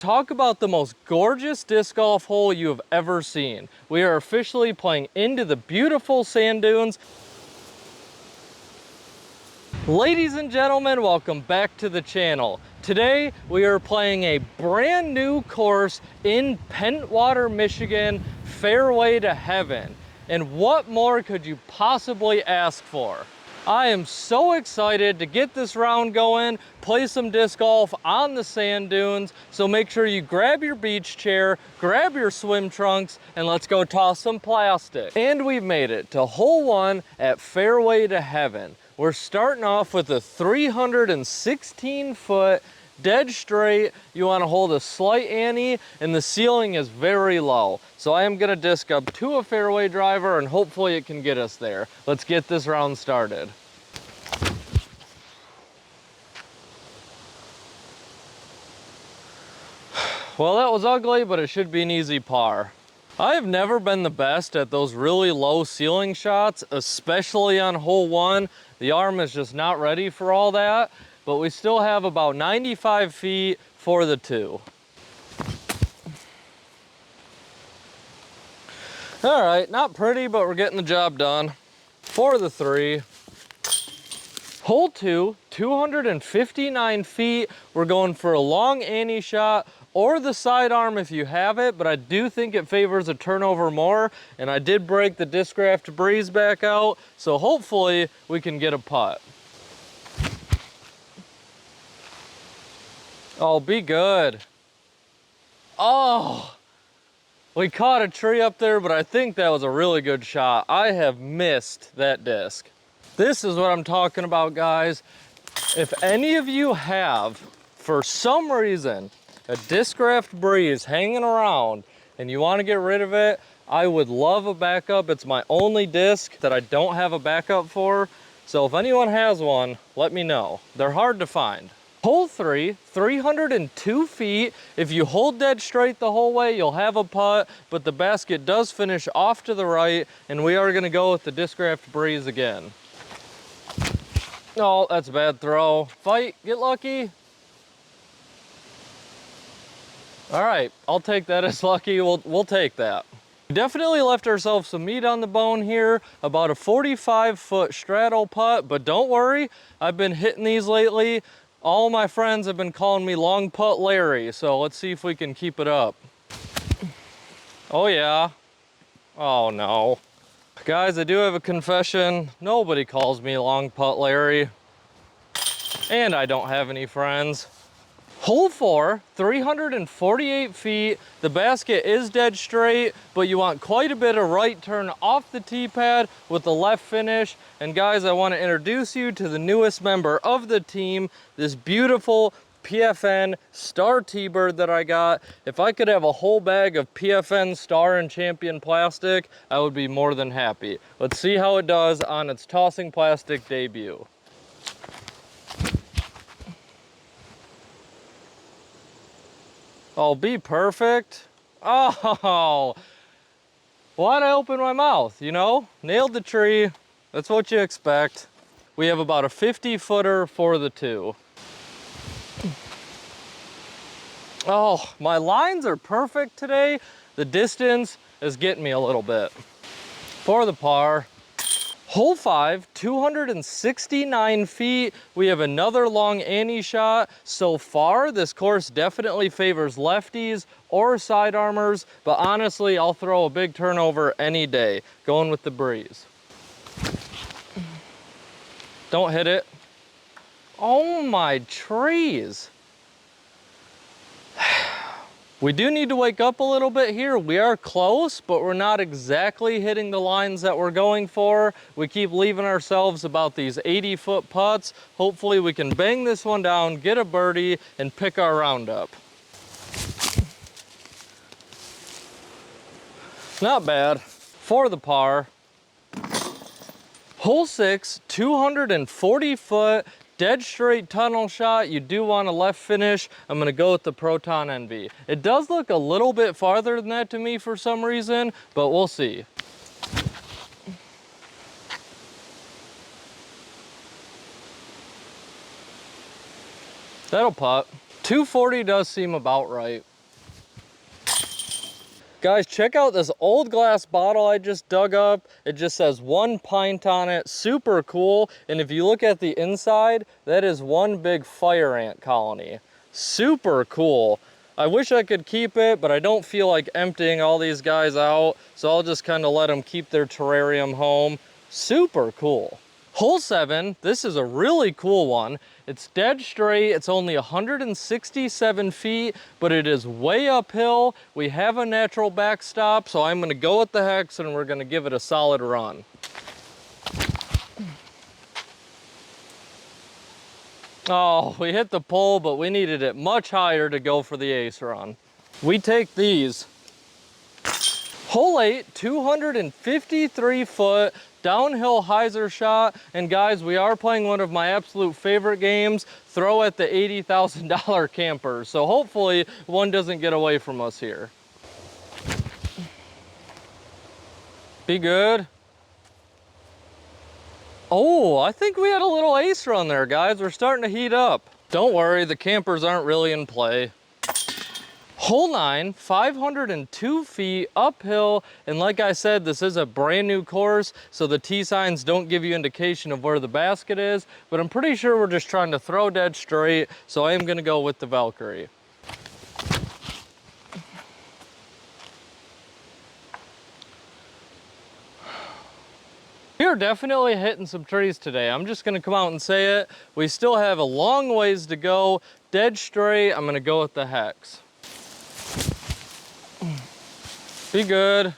Talk about the most gorgeous disc golf hole you have ever seen. We are officially playing into the beautiful sand dunes. Ladies and gentlemen, welcome back to the channel. Today we are playing a brand new course in Pentwater, Michigan, Fairway to Heaven. And what more could you possibly ask for? I am so excited to get this round going, play some disc golf on the sand dunes. So make sure you grab your beach chair, grab your swim trunks, and let's go toss some plastic. And we've made it to hole 1 at Fairway to Heaven. We're starting off with a 316-foot dead straight. You want to hold a slight ante, and the ceiling is very low. So I am going to disc up to a fairway driver, and hopefully it can get us there. Let's get this round started. Well, that was ugly, but it should be an easy par. I have never been the best at those really low ceiling shots, especially on hole 1. The arm is just not ready for all that, but we still have about 95 feet for the 2. All right, not pretty, but we're getting the job done. For the 3. Hole 2, 259 feet. We're going for a long ante shot or the sidearm if you have it, but I do think it favors a turnover more, and I did break the Discraft Breeze back out, so hopefully we can get a putt. Oh, be good. Oh, we caught a tree up there, but I think that was a really good shot. I have missed that disc. This is what I'm talking about, guys. If any of you have, for some reason, a Discraft Breeze hanging around and you want to get rid of it, I would love a backup. It's my only disc that I don't have a backup for. So if anyone has one, let me know. They're hard to find. Hole 3, 302 feet. If you hold dead straight the whole way, you'll have a putt, but the basket does finish off to the right, and we are going to go with the Discraft Breeze again. Oh, that's a bad throw. Fight, get lucky. All right, I'll take that as lucky. We'll take that. We definitely left ourselves some meat on the bone here, about a 45-foot straddle putt, but don't worry, I've been hitting these lately. All my friends have been calling me Long Putt Larry, so let's see if we can keep it up. Oh yeah. Oh no. Guys, I do have a confession. Nobody calls me Long Putt Larry, and I don't have any friends. Hole 4, 348 feet. The basket is dead straight, but you want quite a bit of right turn off the tee pad with the left finish. And guys, I want to introduce you to the newest member of the team, this beautiful PFN Star T-Bird that I got. If I could have a whole bag of PFN Star and Champion plastic, I would be more than happy. Let's see how it does on its tossing plastic debut. Oh, be perfect. Oh, why'd I open my mouth, you know? Nailed the tree. That's what you expect. We have about a 50-footer for the 2. Oh, my lines are perfect today. The distance is getting me a little bit. For the par. Hole 5, 269 feet. We have another long ante shot. So far, this course definitely favors lefties or side armors, but honestly, I'll throw a big turnover any day. Going with the Breeze. Don't hit it. Oh my trees. We do need to wake up a little bit here. We are close, but we're not exactly hitting the lines that we're going for. We keep leaving ourselves about these 80-foot putts. Hopefully we can bang this one down, get a birdie, and pick our round up. Not bad. For the par. Hole 6, 240 foot, dead straight tunnel shot. You do want a left finish. I'm gonna go with the Proton NV. It does look a little bit farther than that to me for some reason, but we'll see. That'll putt. 240 does seem about right. Guys, check out this old glass bottle I just dug up. It just says 1 pint on it. Super cool. And if you look at the inside, that is one big fire ant colony. Super cool. I wish I could keep it, but I don't feel like emptying all these guys out. So I'll just kind of let them keep their terrarium home. Super cool. Hole 7, this is a really cool one. It's dead straight, it's only 167 feet, but it is way uphill. We have a natural backstop, so I'm gonna go with the hex and we're gonna give it a solid run. Oh, we hit the pole, but we needed it much higher to go for the ace run. We take these. Hole 8, 253 foot, downhill hyzer shot, and guys, we are playing one of my absolute favorite games, throw at the $80,000 camper, so hopefully one doesn't get away from us here. Be good. Oh, I think we had a little ace run there, guys. We're starting to heat up. Don't worry, the campers aren't really in play. Hole 9, 502 feet uphill, and like I said, this is a brand new course, so the T signs don't give you indication of where the basket is, but I'm pretty sure we're just trying to throw dead straight, so I am gonna go with the Valkyrie. We are definitely hitting some trees today. I'm just gonna come out and say it. We still have a long ways to go. Dead straight, I'm gonna go with the hex. Be good.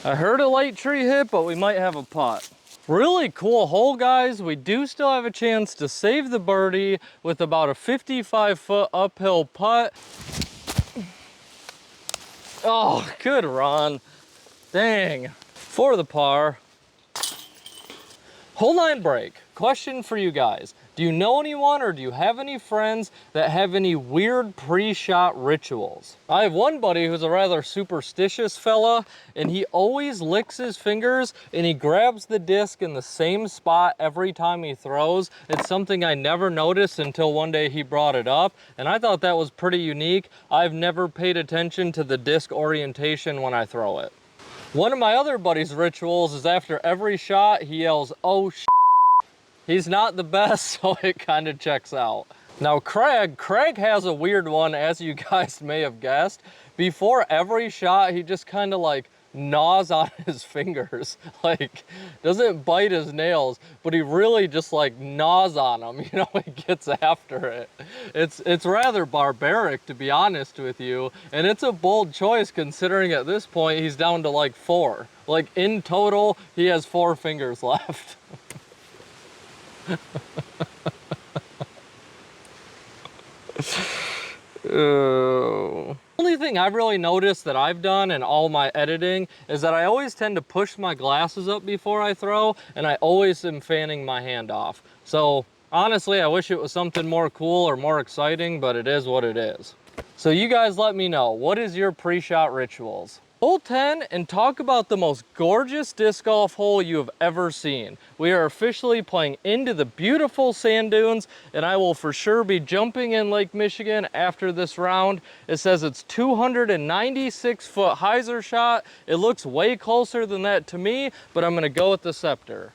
I heard a light tree hit, but we might have a putt. Really cool hole, guys. We do still have a chance to save the birdie with about a 55-foot uphill putt. Oh, good run. Dang. For the par. Hole 9 break. Question for you guys. Do you know anyone or do you have any friends that have any weird pre-shot rituals? I have one buddy who's a rather superstitious fella, and he always licks his fingers and he grabs the disc in the same spot every time he throws. It's something I never noticed until one day he brought it up, and I thought that was pretty unique. I've never paid attention to the disc orientation when I throw it. One of my other buddy's rituals is after every shot, he yells, "Oh, shit." He's not the best, so it kind of checks out. Now Craig has a weird one, as you guys may have guessed. Before every shot, he just kind of like gnaws on his fingers. Like, doesn't bite his nails, but he really just like gnaws on them. You know, he gets after it. It's rather barbaric, to be honest with you. And it's a bold choice considering at this point, he's down to like 4. Like in total, he has 4 fingers left. Only thing I've really noticed that I've done in all my editing is that I always tend to push my glasses up before I throw, and I always am fanning my hand off. So honestly, I wish it was something more cool or more exciting, but it is what it is. So you guys let me know, what is your pre-shot rituals? Hole 10, and talk about the most gorgeous disc golf hole you have ever seen. We are officially playing into the beautiful sand dunes, and I will for sure be jumping in Lake Michigan after this round. It says it's 296-foot hyzer shot. It looks way closer than that to me, but I'm gonna go with the Scepter.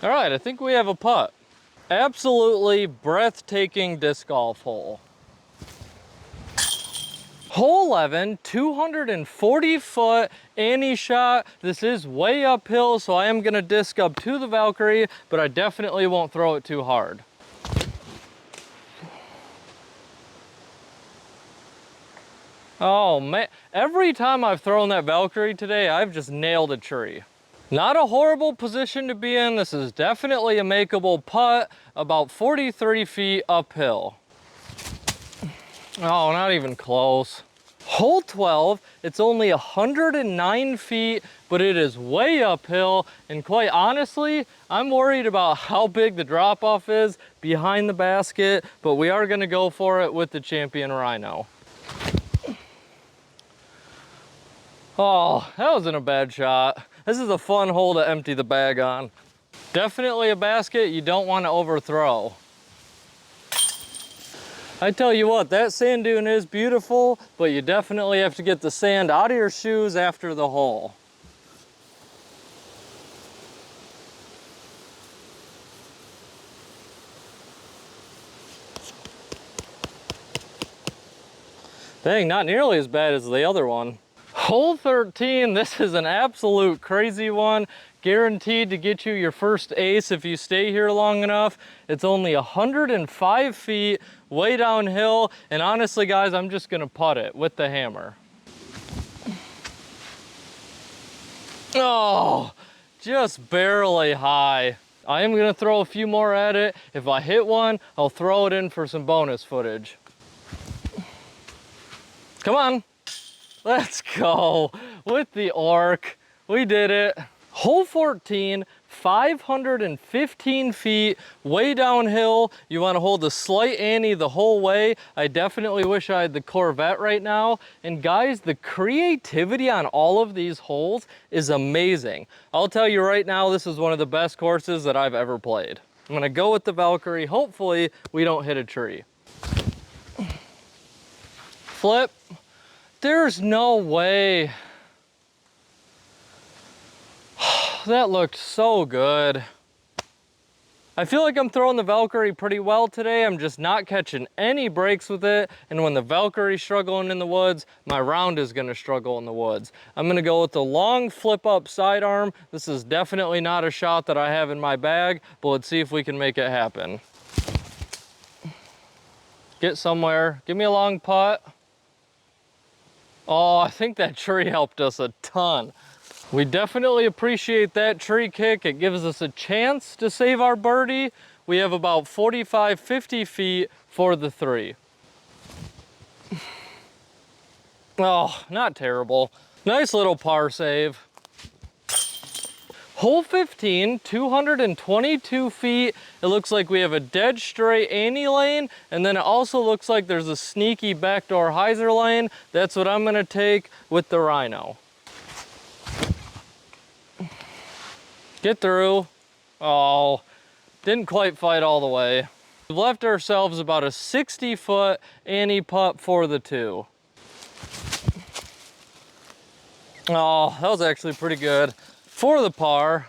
All right, I think we have a putt. Absolutely breathtaking disc golf hole. Hole 11, 240-foot Annie shot. This is way uphill, so I am gonna disc up to the Valkyrie, but I definitely won't throw it too hard. Oh man, every time I've thrown that Valkyrie today, I've just nailed a tree. Not a horrible position to be in. This is definitely a makeable putt, about 43 feet uphill. Oh, not even close. Hole 12, it's only 109 feet, but it is way uphill. And quite honestly, I'm worried about how big the drop off is behind the basket, but we are gonna go for it with the Champion Rhino. Oh, that wasn't a bad shot. This is a fun hole to empty the bag on. Definitely a basket you don't want to overthrow. I tell you what, that sand dune is beautiful, but you definitely have to get the sand out of your shoes after the hole. Dang, not nearly as bad as the other one. Hole 13, this is an absolute crazy one. Guaranteed to get you your first ace if you stay here long enough. It's only 105 feet, way downhill, and honestly guys, I'm just gonna putt it with the hammer. Oh, just barely high. I am gonna throw a few more at it. If I hit one, I'll throw it in for some bonus footage. Come on, let's go with the orc. We did it. Hole 14, 515 feet, way downhill. You want to hold the slight ante the whole way. I definitely wish I had the Corvette right now. And guys, the creativity on all of these holes is amazing. I'll tell you right now, this is one of the best courses that I've ever played. I'm gonna go with the Valkyrie. Hopefully we don't hit a tree. Flip. There's no way. That looked so good. I feel like I'm throwing the Valkyrie pretty well today. I'm just not catching any breaks with it. And when the Valkyrie's struggling in the woods, my round is gonna struggle in the woods. I'm gonna go with the long flip up sidearm. This is definitely not a shot that I have in my bag, but let's see if we can make it happen. Get somewhere, give me a long putt. Oh, I think that tree helped us a ton. We definitely appreciate that tree kick. It gives us a chance to save our birdie. We have about 45, 50 feet for the three. Oh, not terrible. Nice little par save. Hole 15, 222 feet. It looks like we have a dead straight ante lane, and then it also looks like there's a sneaky backdoor hyzer lane. That's what I'm gonna take with the Rhino. Get through. Oh, didn't quite fight all the way. We've left ourselves about a 60-foot ante putt for the two. Oh, that was actually pretty good. For the par.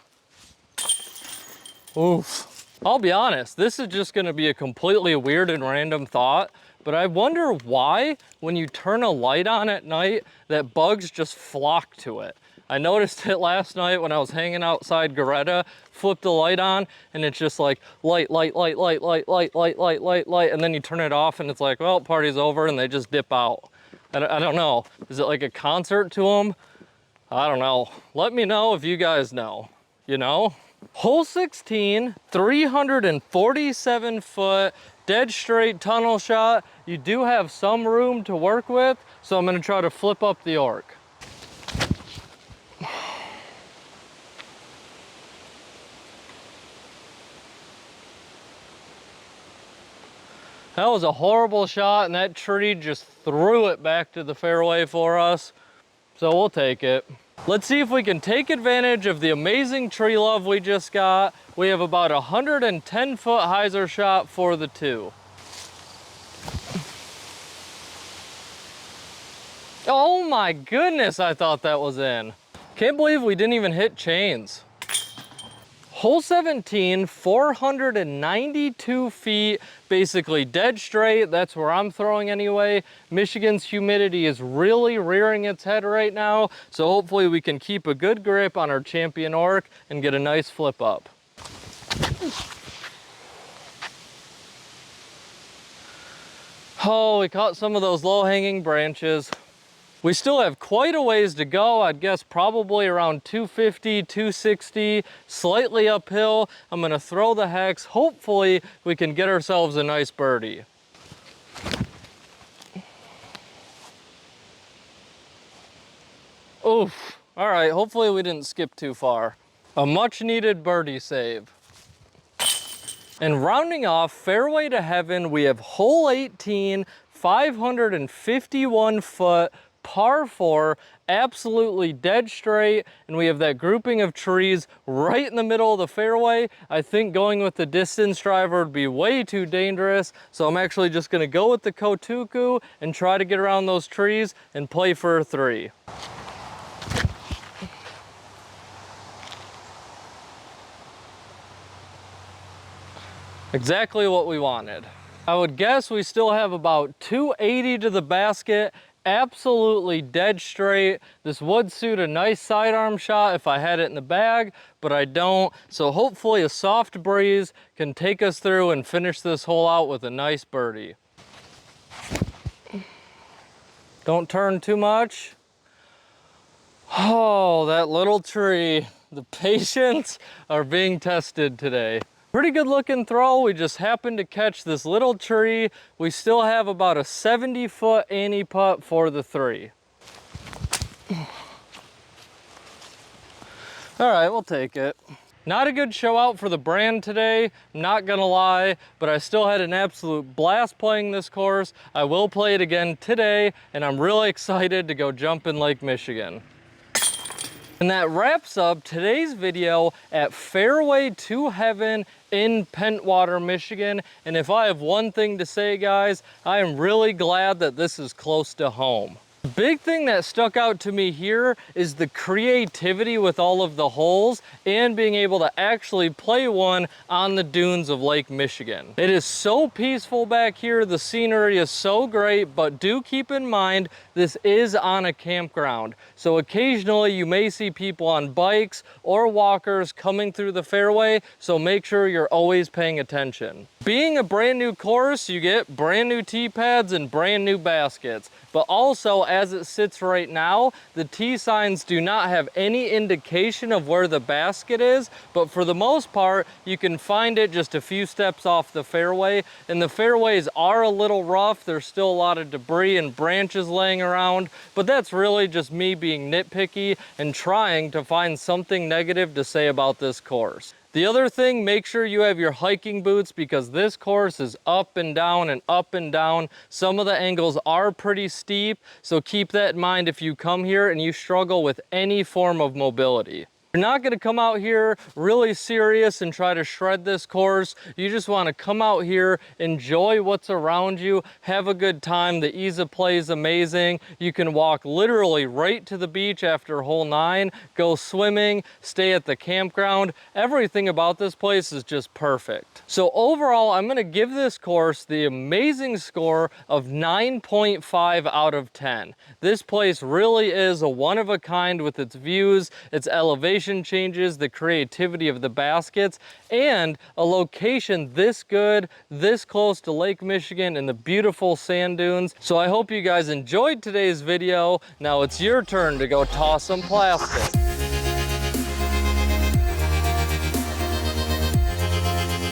Oof. I'll be honest, this is just gonna be a completely weird and random thought, but I wonder why when you turn a light on at night that bugs just flock to it. I noticed it last night when I was hanging outside Garetta, flipped the light on, and it's just like light, light, light, light, light, light, light, light, light, light, and then you turn it off and it's like, well, party's over, and they just dip out. I don't know, is it like a concert to them? I don't know. Let me know if you guys know, you know? Hole 16, 347 foot, dead straight tunnel shot. You do have some room to work with, so I'm gonna try to flip up the orc. That was a horrible shot, and that tree just threw it back to the fairway for us. So we'll take it. Let's see if we can take advantage of the amazing tree love we just got. We have about a 110-foot hyzer shot for the two. Oh my goodness, I thought that was in. Can't believe we didn't even hit chains. Hole 17, 492 feet, basically dead straight. That's where I'm throwing anyway. Michigan's humidity is really rearing its head right now, so hopefully we can keep a good grip on our champion orc and get a nice flip up. Oh, we caught some of those low-hanging branches. We still have quite a ways to go. I'd guess probably around 250, 260, slightly uphill. I'm gonna throw the hex. Hopefully we can get ourselves a nice birdie. Oof. All right, hopefully we didn't skip too far. A much needed birdie save. And rounding off Fairway to Heaven, we have hole 18, 551 foot, par 4, absolutely dead straight, and we have that grouping of trees right in the middle of the fairway. I think going with the distance driver would be way too dangerous, so I'm actually just gonna go with the Kotuku and try to get around those trees and play for a 3. Exactly what we wanted. I would guess we still have about 280 to the basket, absolutely dead straight. This would suit a nice sidearm shot if I had it in the bag, but I don't. So hopefully a soft breeze can take us through and finish this hole out with a nice birdie. Don't turn too much. Oh, that little tree. The patience are being tested today. Pretty good looking throw. We just happened to catch this little tree. We still have about a 70-foot ante putt for the 3. All right, we'll take it. Not a good show out for the brand today, not gonna lie, but I still had an absolute blast playing this course. I will play it again today, and I'm really excited to go jump in Lake Michigan. And that wraps up today's video at Fairway to Heaven in Pentwater, Michigan. And if I have one thing to say, guys, I am really glad that this is close to home. The big thing that stuck out to me here is the creativity with all of the holes and being able to actually play one on the dunes of Lake Michigan. It is so peaceful back here. The scenery is so great, but do keep in mind this is on a campground. So occasionally you may see people on bikes or walkers coming through the fairway, so make sure you're always paying attention. Being a brand new course, you get brand new tee pads and brand new baskets. But also, as it sits right now, the tee signs do not have any indication of where the basket is, but for the most part, you can find it just a few steps off the fairway, and the fairways are a little rough. There's still a lot of debris and branches laying around, but that's really just me being nitpicky and trying to find something negative to say about this course. The other thing, make sure you have your hiking boots because this course is up and down and up and down. Some of the angles are pretty steep, so keep that in mind if you come here and you struggle with any form of mobility. You're not gonna come out here really serious and try to shred this course. You just wanna come out here, enjoy what's around you, have a good time. The ease of play is amazing. You can walk literally right to the beach after hole 9, go swimming, stay at the campground. Everything about this place is just perfect. So overall, I'm gonna give this course the amazing score of 9.5 out of 10. This place really is a one of a kind with its views, its elevation changes, the creativity of the baskets, and a location this good, this close to Lake Michigan and the beautiful sand dunes. So I hope you guys enjoyed today's video. Now it's your turn to go toss some plastic.